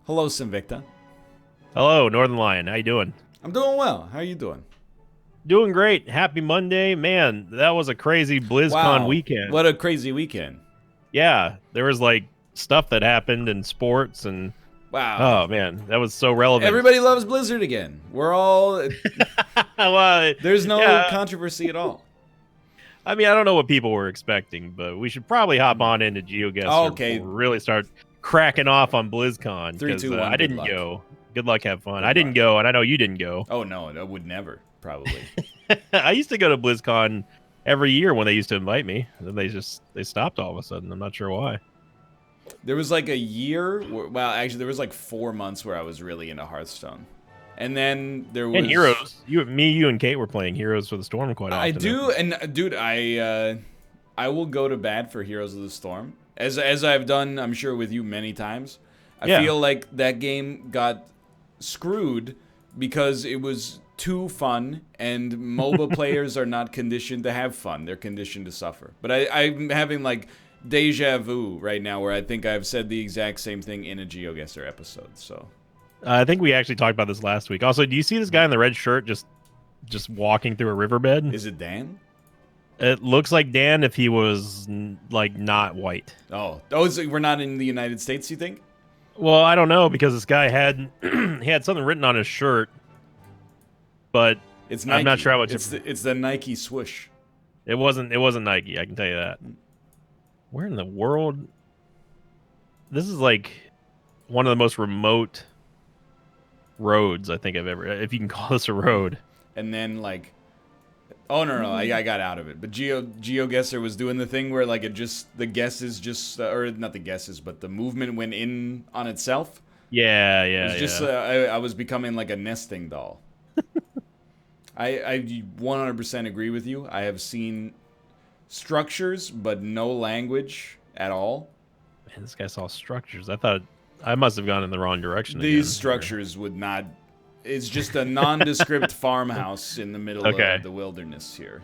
Hello, Sinvicta. Hello, Northernlion. How you doing? I'm doing well. How are you doing? Doing great. Happy Monday. Man, that was a crazy BlizzCon Wow, weekend. what a crazy weekend. Yeah, there was like stuff that happened in sports and Wow. oh man, that was so relevant. Everybody loves Blizzard again. We're all Well, there's no yeah, controversy at all. I mean, I don't know what people were expecting, but we should probably hop on into Oh, Geoguessr okay. before we really start cracking off on BlizzCon Three, because two, one. I Good didn't luck. go. Good luck, have fun. Good I didn't luck. go, and I know you didn't go. Oh no, I would never. Probably. I used to go to BlizzCon every year when they used to invite me. Then they stopped all of a sudden. I'm not sure why. There was like a year. Well, actually, there was like 4 months where I was really into Hearthstone, and then there was And Heroes. You and Kate were playing Heroes for the Storm quite often. I do, and dude, I will go to bat for Heroes of the Storm, as I've done, I'm sure, with you many times. I Yeah. feel like that game got screwed because it was too fun, and MOBA players are not conditioned to have fun; they're conditioned to suffer. But I'm having like deja vu right now, where I think I've said the exact same thing in a Geoguessr episode. So I think we actually talked about this last week. Also, do you see this guy in the red shirt just walking through a riverbed? is it Dan? It looks like Dan if he was like not white. Oh, so we're not in the United States, you think? Well, I don't know because this guy had he had something written on his shirt, but It's Nike. I'm not sure how much It's the Nike swoosh. it wasn't Nike. I can tell you that. Where in the world? This is like one of the most remote roads I think I've ever, if you can call this a road. And then like, oh no, I got out of it. But GeoGuessr was doing the thing where like the guesses just or not the guesses, but the movement went in on itself. Yeah, It yeah, was just I was becoming like a nesting doll. I 100% agree with you. I have seen structures, but no language at all. Man, this guy saw structures. I thought I must have gone in the wrong direction. These again. structures would not. It's just a nondescript farmhouse in the middle of the wilderness here.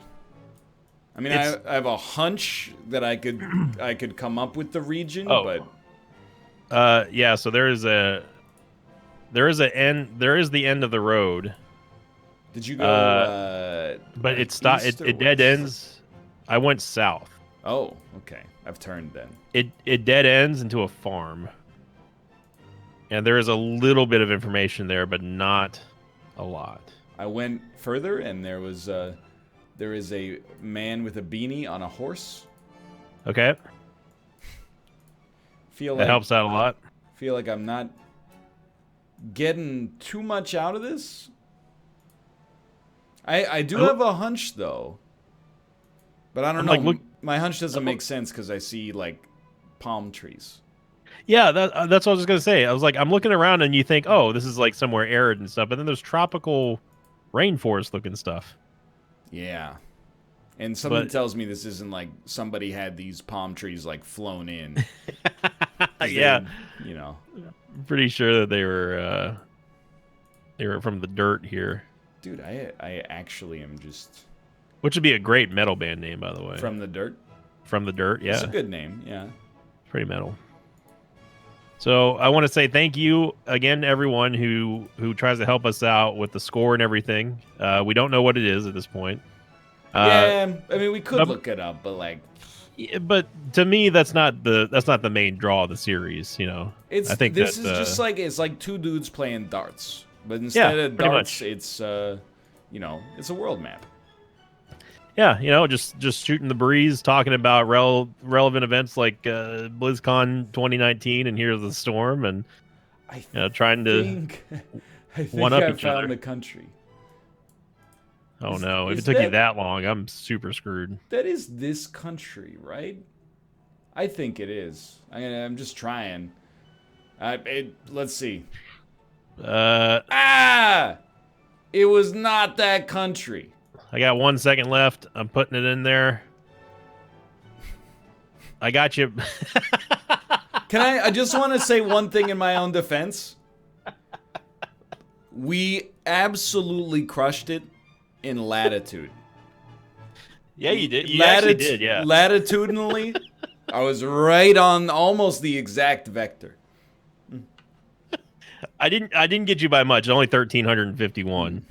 I mean, I have a hunch that I could come up with the region, but yeah. So there is the end of the road. did you go? But it stopped. It dead ends. I went south. Oh, okay. I've turned then. It dead ends into a farm. And there is a little bit of information there, but not a lot. I went further, and there is a man with a beanie on a horse. Okay. That helps out a lot. Feel like I'm not getting too much out of this. I do have a hunch though, but I don't know. Like, my hunch doesn't make sense because I see like palm trees. Yeah, that's what I was gonna say. I was like, I'm looking around and you think, oh, this is like somewhere arid and stuff, but then there's tropical rainforest looking stuff. Yeah, and something tells me this isn't like somebody had these palm trees like flown in. Yeah, you know, I'm pretty sure that they were from the dirt here. Dude, I actually am just. Which would be a great metal band name, by the way. From the Dirt? From the Dirt, yeah. It's a good name, yeah. Pretty metal. So I want to say thank you again to everyone who tries to help us out with the score and everything. We don't know what it is at this point. Yeah, I mean we could look it up, but like. But to me, that's not the main draw of the series. You know, I think this is just like it's like two dudes playing darts, but instead of darts, it's it's a world map. Yeah, just shooting the breeze, talking about relevant events like BlizzCon 2019 and Heroes of the Storm, and trying to one up each other. I found the country. Oh no! If it took you that long, I'm super screwed. That is this country, right? I think it is. I'm just trying. Let's see. It was not that country. I got 1 second left. I'm putting it in there. I got you. I just want to say one thing in my own defense. We absolutely crushed it in latitude. Yeah, you did. You actually did, yeah. Latitudinally, I was right on almost the exact vector. I didn't get you by much. Only 1,351.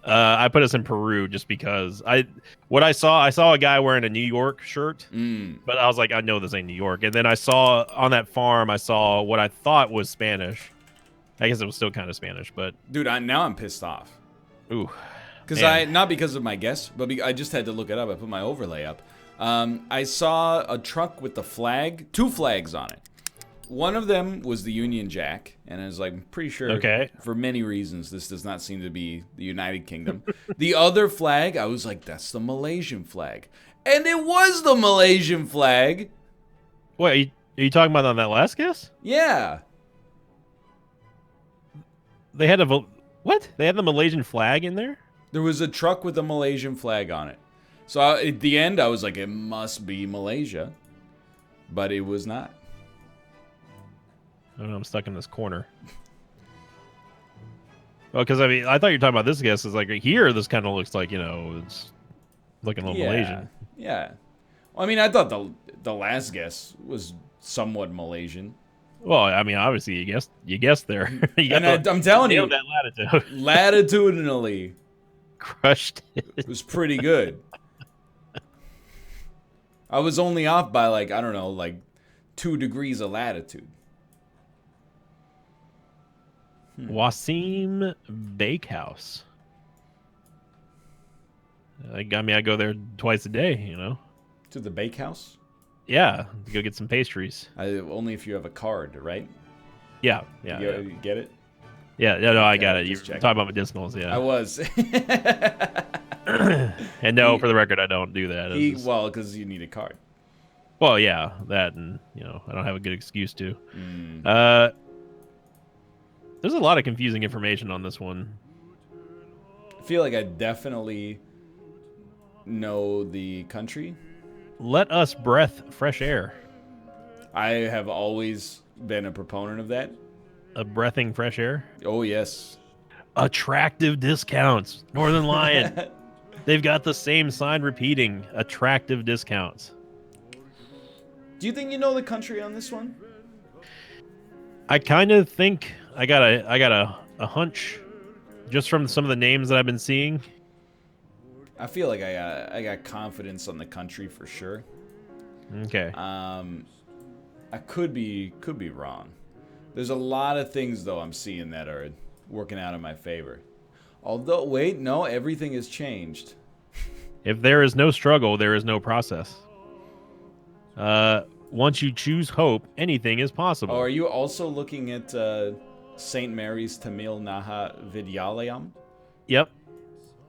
I put us in Peru just because I saw a guy wearing a New York shirt, but I was like, I know this ain't New York. And then I saw on that farm, I saw what I thought was Spanish. I guess it was still kind of Spanish, but dude, now I'm pissed off. Ooh, because not because of my guess, but I just had to look it up. I put my overlay up. I saw a truck with the flag, 2 flags on it. One of them was the Union Jack, and I was like, I'm pretty sure for many reasons this does not seem to be the United Kingdom. The other flag, I was like, that's the Malaysian flag. And it was the Malaysian flag. Wait, are you talking about on that last guess? Yeah. They had what? They had the Malaysian flag in there? There was a truck with a Malaysian flag on it. So at the end, I was like, it must be Malaysia. But it was not. I don't know, I'm stuck in this corner. Well, because I mean, I thought you were talking about this guess. Is like here, this kind of looks like, it's looking a little Malaysian. Yeah. Well, I mean, I thought the last guess was somewhat Malaysian. Well, I mean, obviously you guessed there. I'm telling you, that latitude. Latitudinally, crushed it. It was pretty good. I was only off by like, I don't know, like 2 degrees of latitude. Wasim Bakehouse. I mean, I go there twice a day, To the bakehouse? Yeah, to go get some pastries. Only if you have a card, right? Yeah. You get it? Yeah, no, I got it. You're talking about medicinals, yeah. I was. And no, for the record, I don't do that. Well, because you need a card. Well, yeah, that, and, I don't have a good excuse to. There's a lot of confusing information on this one. I feel like I definitely know the country. Let us breath fresh air. I have always been a proponent of that. A breathing fresh air? Oh, yes. Attractive discounts. Northernlion. They've got the same sign repeating. Attractive discounts. Do you think you know the country on this one? I kind of think I got a hunch just from some of the names that I've been seeing. I feel like I got confidence on the country for sure. Okay. I could be wrong. There's a lot of things though I'm seeing that are working out in my favor. Although wait, no, everything has changed. If there is no struggle, there is no process. Once you choose hope, anything is possible. Oh, are you also looking at St. Mary's Tamil Naha Vidyalayam? Yep.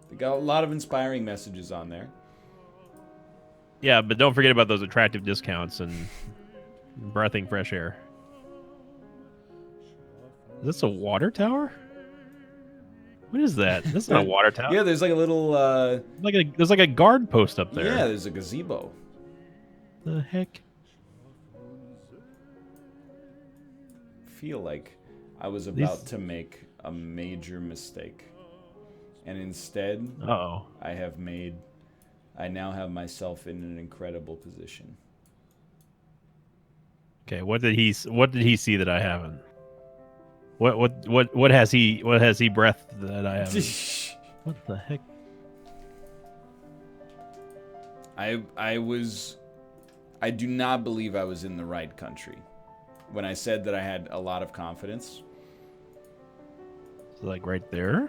They got a lot of inspiring messages on there. Yeah, but don't forget about those attractive discounts and breathing fresh air. Is this a water tower? What is that? This is not a water tower. Yeah, there's like a little there's like a guard post up there. Yeah, there's a gazebo. The heck? Feel like I was about to make a major mistake. And instead, I now have myself in an incredible position. Okay, what did he see that I haven't? What has he breathed that I haven't? What the heck? I do not believe I was in the right country when I said that I had a lot of confidence. So like right there?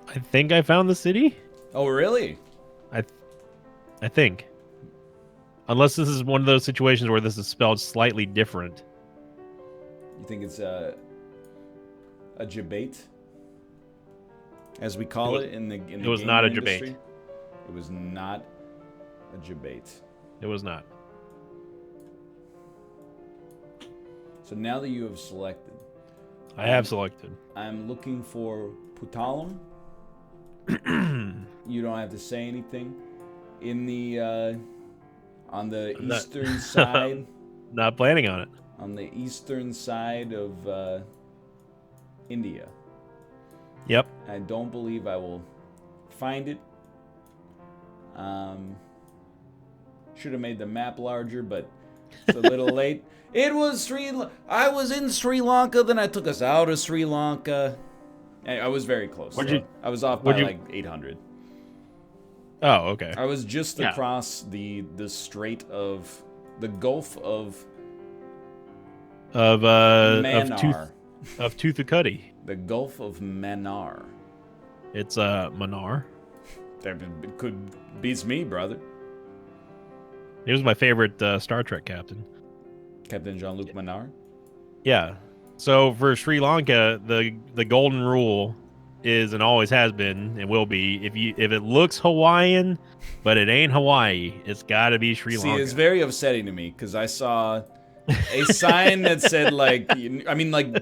I think I found the city. Oh, really? I think. Unless this is one of those situations where this is spelled slightly different. You think it's a debate, as we call it in the It was not a debate. It was not a debate. It was not. So now that you have selected, I have selected. I'm looking for Putalum. You don't have to say anything. In the on the eastern side. Not planning on it. On the eastern side of India. Yep. I don't believe I will find it. Should have made the map larger, but It's a little late. It was I was in Sri Lanka, then I took us out of Sri Lanka. I was very close. I was off by like 800. Oh, okay. I was just across the Strait of the Gulf of Mannar. Of Toothacuddy. The Gulf of Mannar. It's Mannar. That could beats me, brother. He was my favorite Star Trek captain. Captain Jean-Luc Mannar? Yeah. So for Sri Lanka, the golden rule is and always has been and will be if it looks Hawaiian, but it ain't Hawaii, it's got to be Sri Lanka. See, it's very upsetting to me because I saw a sign that said like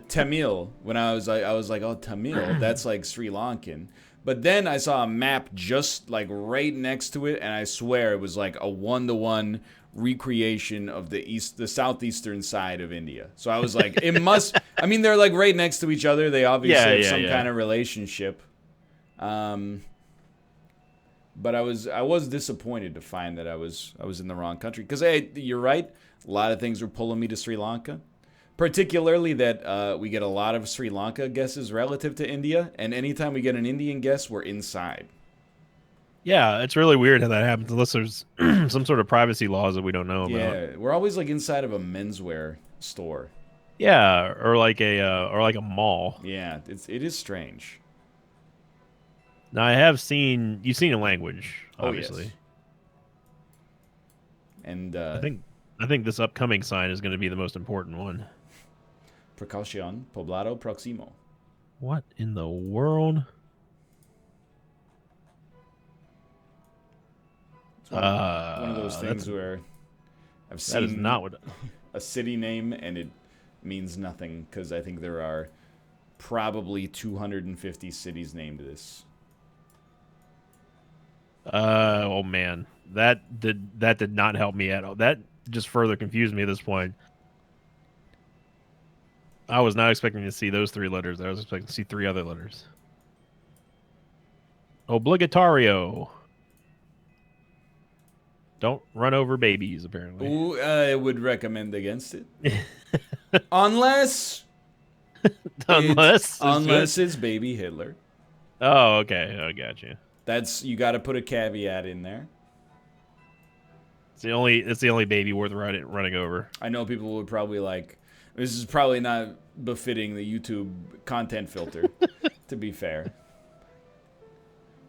Tamil. When I was like, oh, Tamil, that's like Sri Lankan. But then I saw a map just like right next to it, and I swear it was like a 1-to-1 recreation of the southeastern side of India. So I was like, it must. I mean, they're like right next to each other. They obviously have some kind of relationship. But I was disappointed to find that I was in the wrong country because you're right. A lot of things were pulling me to Sri Lanka. Particularly that we get a lot of Sri Lanka guesses relative to India, and anytime we get an Indian guess, we're inside. Yeah, it's really weird how that happens unless there's some sort of privacy laws that we don't know about. Yeah, we're always like inside of a menswear store. Yeah, or like a mall. Yeah, it is strange. Now you've seen a language, obviously. Oh, yes. And I think this upcoming sign is going to be the most important one. Precaución, poblado próximo. What in the world? It's one of those things where I've seen that is not what a city name and it means nothing because I think there are probably 250 cities named this. Oh man, that did not help me at all. That just further confused me at this point. I was not expecting to see those 3 letters. I was expecting to see 3 other letters. Obligatorio. Don't run over babies, apparently. Ooh, I would recommend against it. Unless it's baby Hitler. Oh, okay. I got you. You got to put a caveat in there. It's the only baby worth running over. I know people would probably like, this is probably not befitting the YouTube content filter, to be fair.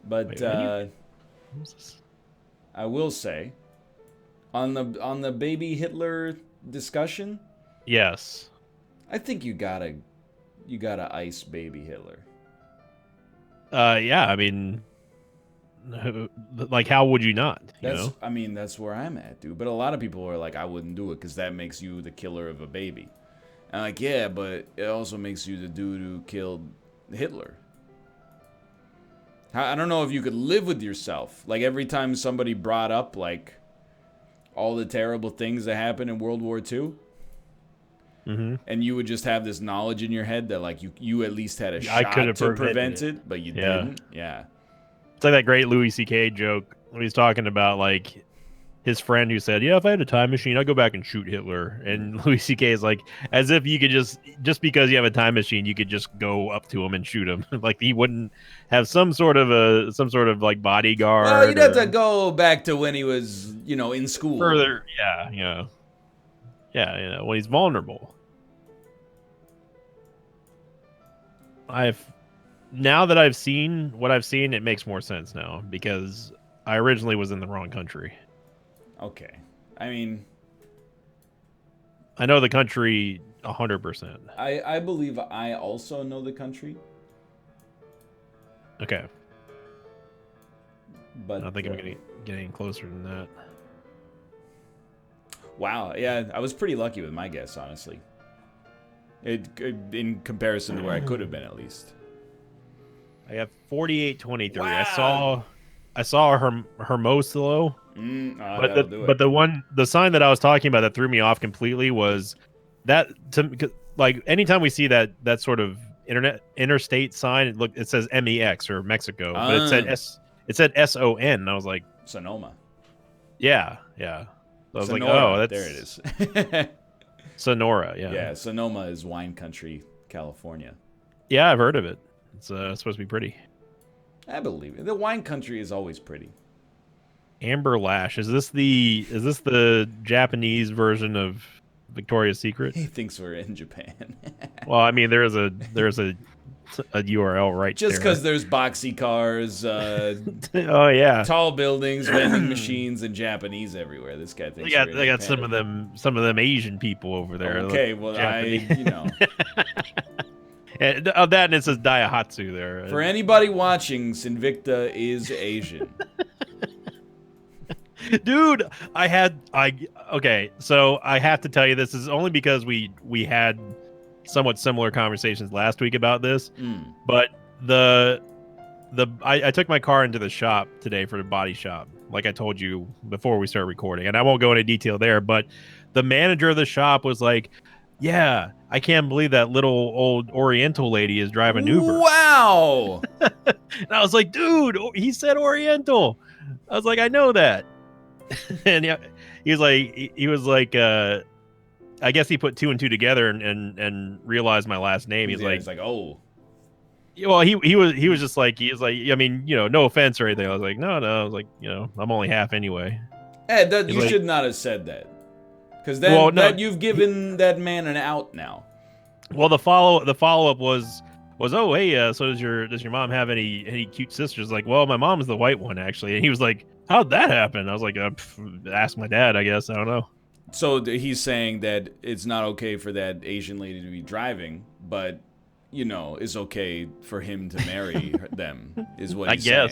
But Wait, I will say, on the baby Hitler discussion, yes, I think you gotta ice baby Hitler. Yeah, I mean, like, how would you not? I mean, that's where I'm at, dude. But a lot of people are like, I wouldn't do it because that makes you the killer of a baby. And I'm like, yeah, but it also makes you the dude who killed Hitler. I don't know if you could live with yourself. Like, every time somebody brought up, like, all the terrible things that happened in World War II, and you would just have this knowledge in your head that, like, you at least had a shot to prevent it, but you didn't. Yeah. It's like that great Louis C.K. joke when he's talking about, like, his friend who said, yeah, if I had a time machine, I'd go back and shoot Hitler. And Louis C.K. is like, as if you could just because you have a time machine, you could just go up to him and shoot him. Like, he wouldn't have some sort of like bodyguard. Well, you'd have to go back to when he was, in school. Further, when he's vulnerable. Now that I've seen what I've seen, it makes more sense now because I originally was in the wrong country. Okay. I mean, I know the country 100%. I believe I also know the country. Okay. But I think I'm getting closer than that. Wow. Yeah, I was pretty lucky with my guess, honestly. In comparison to where I could have been, at least. I got 4823. Wow. I saw Hermosillo. But the sign that I was talking about that threw me off completely was that like anytime we see that sort of interstate sign, it says MEX or Mexico, but it said SON, and I was like, Sonoma. Yeah. So I was like, Sonora. oh, that's There it is. Sonora. Yeah. Yeah, Sonoma is wine country, California. Yeah, I've heard of it. It's supposed to be pretty. I believe it. The wine country is always pretty. Amber Lash. Is this the Japanese version of Victoria's Secret? He thinks we're in Japan. Well, I mean, there's a URL right Just there. because there's boxy cars, oh yeah, tall buildings, vending machines, and Japanese everywhere. This guy thinks they got some of them Asian people over there. Okay, well, And that, and it says Daihatsu there. For anybody watching, Sinvicta is Asian. Dude, okay, so I have to tell you this is only because we had somewhat similar conversations last week about this. But I took my car into the shop today for the body shop, like I told you before we started recording, and I won't go into detail there, but the manager of the shop was like, yeah, I can't believe that little old Oriental lady is driving Uber. Wow. And I was like, dude, he said Oriental. I was like, I know that. And he was like, I guess he put two and two together and realized my last name. He's like, oh. Well, he was just like, I mean, no offense or anything. I was like, no. I was like, I'm only half anyway. Hey, you should not have said that. Because then you've given that man an out now. Well, the follow up was oh hey, so does your mom have any cute sisters? Like, well, my mom's the white one actually. And he was like, how'd that happen? I was like, ask my dad, I guess. I don't know. So he's saying that it's not okay for that Asian lady to be driving, but it's okay for him to marry them. Is what he's saying.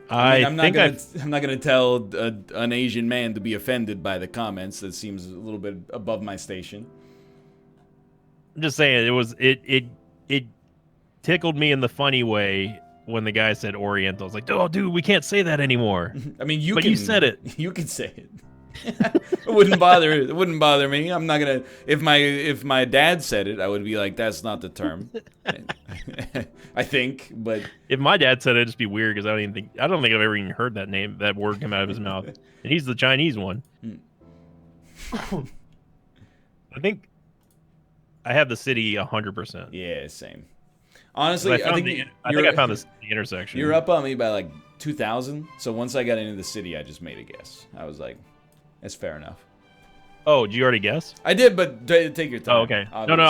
I'm not gonna tell an Asian man to be offended by the comments. That seems a little bit above my station. I'm just saying it tickled me in the funny way when the guy said Oriental. I was like, oh, dude, we can't say that anymore. I mean, you said it. You can say it. It wouldn't bother me. I'm not gonna. If my dad said it, I would be like, that's not the term. I think, but if my dad said it, it'd just be weird because I don't think I've ever even heard that word come out of his mouth, and he's the Chinese one. I think I have the city 100%. Yeah, same. Honestly, I think I found the intersection. You're up on me by like 2,000. So once I got into the city, I just made a guess. I was like, that's fair enough. Oh, did you already guess? I did, but take your time. Oh, okay. Obviously. No,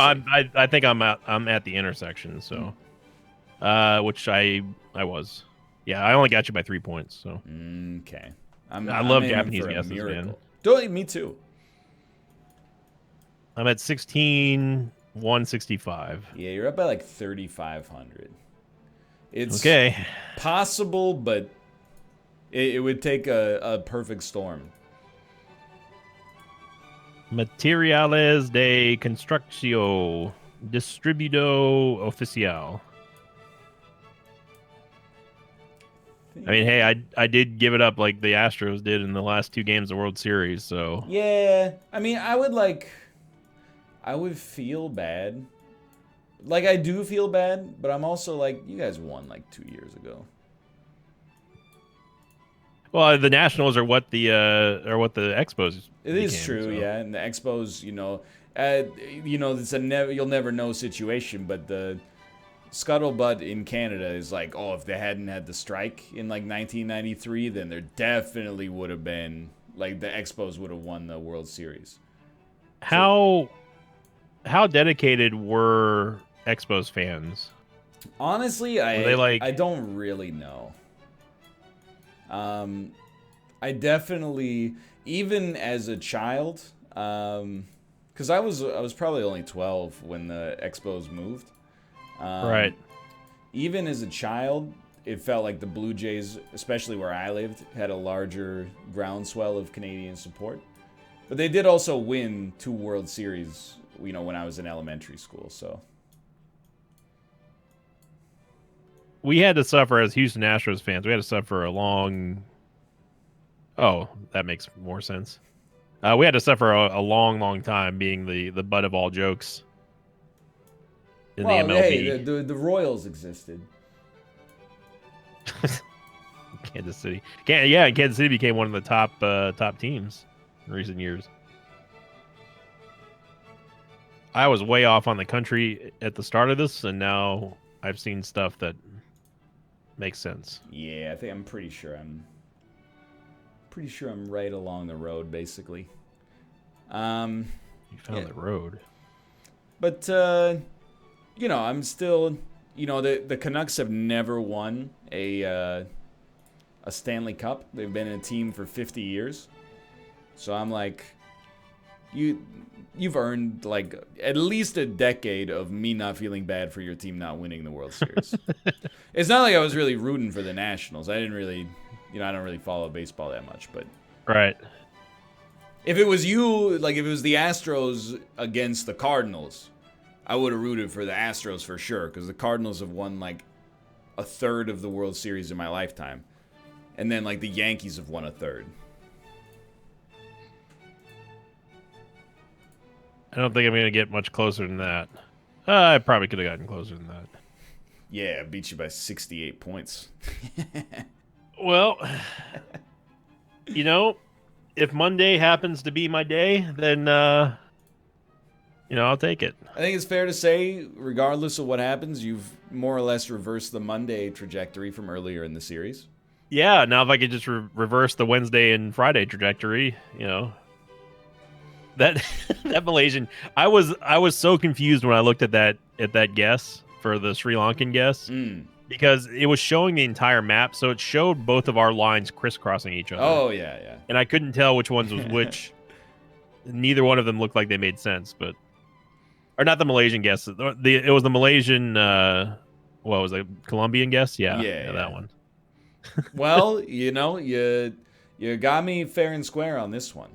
I think I'm at the intersection. So, which I was. Yeah, I only got you by 3 points. So. Okay. I love Japanese guesses, man. Me too. I'm at 16,165. Yeah, you're up by like 3,500. It's okay. Possible, but it would take a perfect storm. Materiales de construcción distribuido oficial. I mean, hey, I did give it up like the Astros did in the last two games of the World Series, so. Yeah, I mean, I would feel bad. Like, I do feel bad, but I'm also like, you guys won like 2 years ago. Well, the Nationals are what the Expos. It is true, so. Yeah, and the Expos, it's you'll never know situation, but the scuttlebutt in Canada is like, oh, if they hadn't had the strike in like 1993, then there definitely would have been like the Expos would have won the World Series. How dedicated were Expos fans? Honestly, I don't really know. I definitely, even as a child, because I was probably only 12 when the Expos moved. Right. Even as a child, it felt like the Blue Jays, especially where I lived, had a larger groundswell of Canadian support. But they did also win 2 World Series, when I was in elementary school, so. We had to suffer as Houston Astros fans. We had to suffer a long... Oh, that makes more sense. We had to suffer a long, long time being the butt of all jokes in the MLB. Hey, the Royals existed. Kansas City. Kansas City became one of the top teams in recent years. I was way off on the country at the start of this, and now I've seen stuff that makes sense. Yeah, I'm pretty sure I'm right along the road, basically. You found the road. But I'm still, the Canucks have never won a Stanley Cup. They've been a team for 50 years. So I'm like, you've earned like at least a decade of me not feeling bad for your team not winning the World Series. It's not like I was really rooting for the Nationals. I didn't really, I don't really follow baseball that much, but right. If it was you, like if it was the Astros against the Cardinals, I would have rooted for the Astros for sure, because the Cardinals have won like a third of the World Series in my lifetime. And then like the Yankees have won a third. I don't think I'm going to get much closer than that. I probably could have gotten closer than that. Yeah, I beat you by 68 points. Well, if Monday happens to be my day, then, I'll take it. I think it's fair to say, regardless of what happens, you've more or less reversed the Monday trajectory from earlier in the series. Yeah, now if I could just reverse the Wednesday and Friday trajectory, that Malaysian, I was so confused when I looked at that guess for the Sri Lankan guess, because it was showing the entire map, so it showed both of our lines crisscrossing each other. Oh yeah. And I couldn't tell which ones was which. Neither one of them looked like they made sense, or not the Malaysian guess. It was the Malaysian. What was it? Colombian guess? Yeah, that one. Well, you got me fair and square on this one.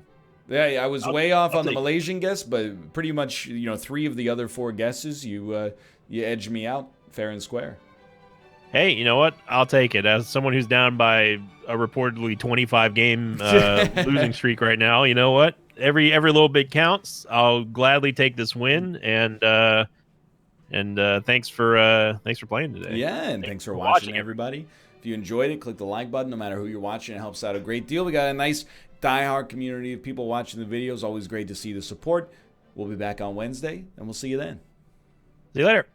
Yeah, I was way off on the Malaysian guess, but pretty much, 3 of the other 4 guesses, you edged me out fair and square. Hey, you know what? I'll take it. As someone who's down by a reportedly 25-game losing streak right now, you know what? Every little bit counts. I'll gladly take this win, and thanks for playing today. Yeah, and thanks for watching, everybody. If you enjoyed it, click the like button. No matter who you're watching, it helps out a great deal. We got a nice diehard community of people watching the videos. Always great to see the support. We'll be back on Wednesday, and we'll see you then. See you later.